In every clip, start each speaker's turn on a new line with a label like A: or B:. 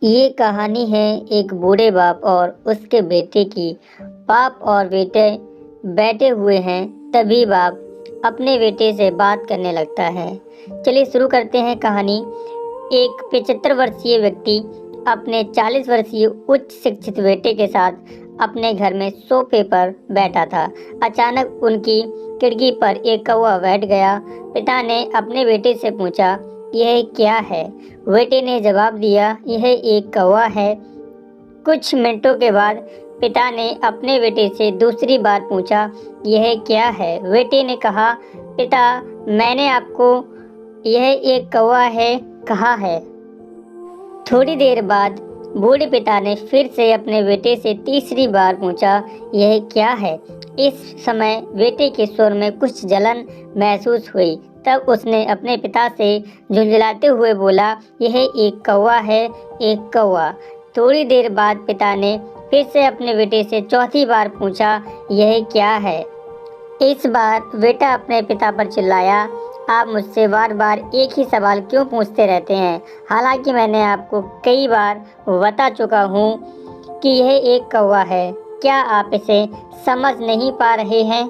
A: ये कहानी है एक बूढ़े बाप और उसके बेटे की। बाप और बेटे बैठे हुए हैं, तभी बाप अपने बेटे से बात करने लगता है। चलिए शुरू करते हैं कहानी। एक 75 वर्षीय व्यक्ति अपने 40 वर्षीय उच्च शिक्षित बेटे के साथ अपने घर में सोफे पर बैठा था। अचानक उनकी खिड़की पर एक कौवा बैठ गया। पिता ने अपने बेटे से पूछा, यह क्या है? बेटे ने जवाब दिया, यह एक कौवा है। कुछ मिनटों के बाद पिता ने अपने बेटे से दूसरी बार पूछा, यह क्या है? बेटे ने कहा, पिता, मैंने आपको यह एक कौवा है कहा है। थोड़ी देर बाद बूढ़े पिता ने फिर से अपने बेटे से तीसरी बार पूछा, यह क्या है? इस समय बेटे के स्वर में कुछ जलन महसूस हुई। तब उसने अपने पिता से झुंझलाते हुए बोला, यह एक कौवा है, एक कौवा। थोड़ी देर बाद पिता ने फिर से अपने बेटे से चौथी बार पूछा, यह क्या है? इस बार बेटा अपने पिता पर चिल्लाया, आप मुझसे बार बार एक ही सवाल क्यों पूछते रहते हैं? हालांकि मैंने आपको कई बार बता चुका हूँ कि यह एक कौवा है। क्या आप इसे समझ नहीं पा रहे हैं?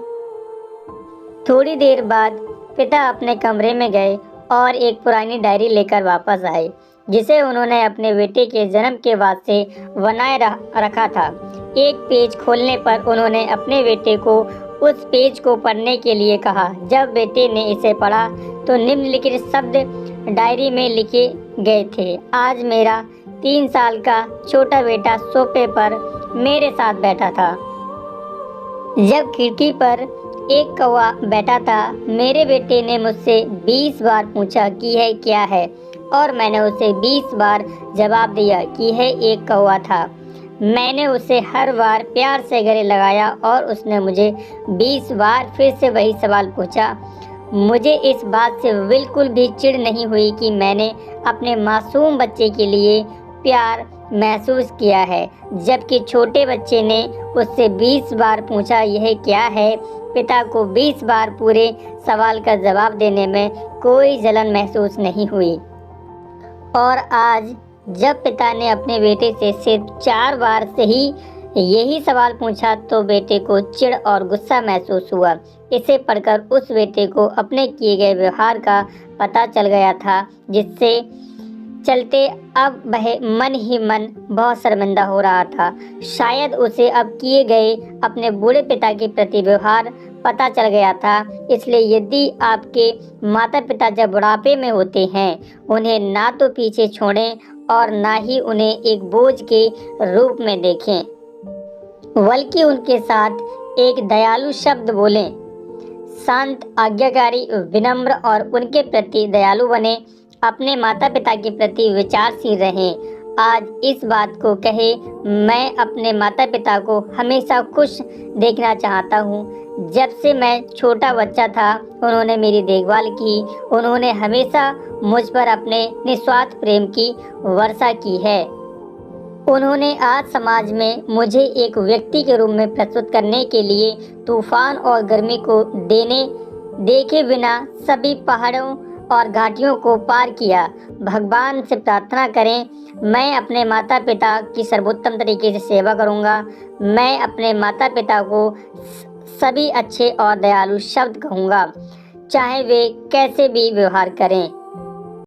A: थोड़ी देर बाद पिता अपने कमरे में गए और एक पुरानी डायरी लेकर वापस आए, जिसे उन्होंने अपने बेटे के जन्म के बाद से बनाए रखा था। एक पेज खोलने पर उन्होंने अपने बेटे को उस पेज को पढ़ने के लिए कहा। जब बेटे ने इसे पढ़ा तो निम्नलिखित शब्द डायरी में लिखे गए थे, आज मेरा 3 साल का छोटा बेटा सोफे पर मेरे साथ बैठा था। जब खिड़की पर एक कौवा बैठा था, मेरे बेटे ने मुझसे 20 बार पूछा कि यह क्या है, और मैंने उसे 20 बार जवाब दिया कि यह एक कौवा था। मैंने उसे हर बार प्यार से गले लगाया और उसने मुझे 20 बार फिर से वही सवाल पूछा। मुझे इस बात से बिल्कुल भी चिढ़ नहीं हुई कि मैंने अपने मासूम बच्चे के लिए प्यार महसूस किया है, जबकि छोटे बच्चे ने उससे 20 बार पूछा, यह क्या है? पिता को 20 बार पूरे सवाल का जवाब देने में कोई जलन महसूस नहीं हुई। और आज जब पिता ने अपने बेटे से सिर्फ 4 बार से ही यही सवाल पूछा तो बेटे को चिढ़ और गुस्सा महसूस हुआ। इसे पढ़कर उस बेटे को अपने किए गए व्यवहार का पता चल गया था, जिससे चलते अब वह मन ही मन बहुत शर्मिंदा हो रहा था। शायद उसे अब किए गए अपने बूढ़े पिता के प्रति व्यवहार पता चल गया था। इसलिए यदि आपके माता पिता जब बुढ़ापे में होते हैं, उन्हें ना तो पीछे छोड़ें और ना ही उन्हें एक बोझ के रूप में देखें, बल्कि उनके साथ एक दयालु शब्द बोलें। शांत, आज्ञाकारी, विनम्र और उनके प्रति दयालु बने। अपने माता पिता के प्रति विचारशील रहें। आज इस बात को कहे, मैं अपने माता पिता को हमेशा खुश देखना चाहता हूँ। जब से मैं छोटा बच्चा था, उन्होंने मेरी देखभाल की। उन्होंने हमेशा मुझ पर अपने निस्वार्थ प्रेम की वर्षा की है। उन्होंने आज समाज में मुझे एक व्यक्ति के रूप में प्रस्तुत करने के लिए तूफान और गर्मी को देखे बिना सभी पहाड़ों और घाटियों को पार किया। भगवान से प्रार्थना करें, मैं अपने माता पिता की सर्वोत्तम तरीके से सेवा करूंगा। मैं अपने माता पिता को सभी अच्छे और दयालु शब्द कहूंगा, चाहे वे कैसे भी व्यवहार करें।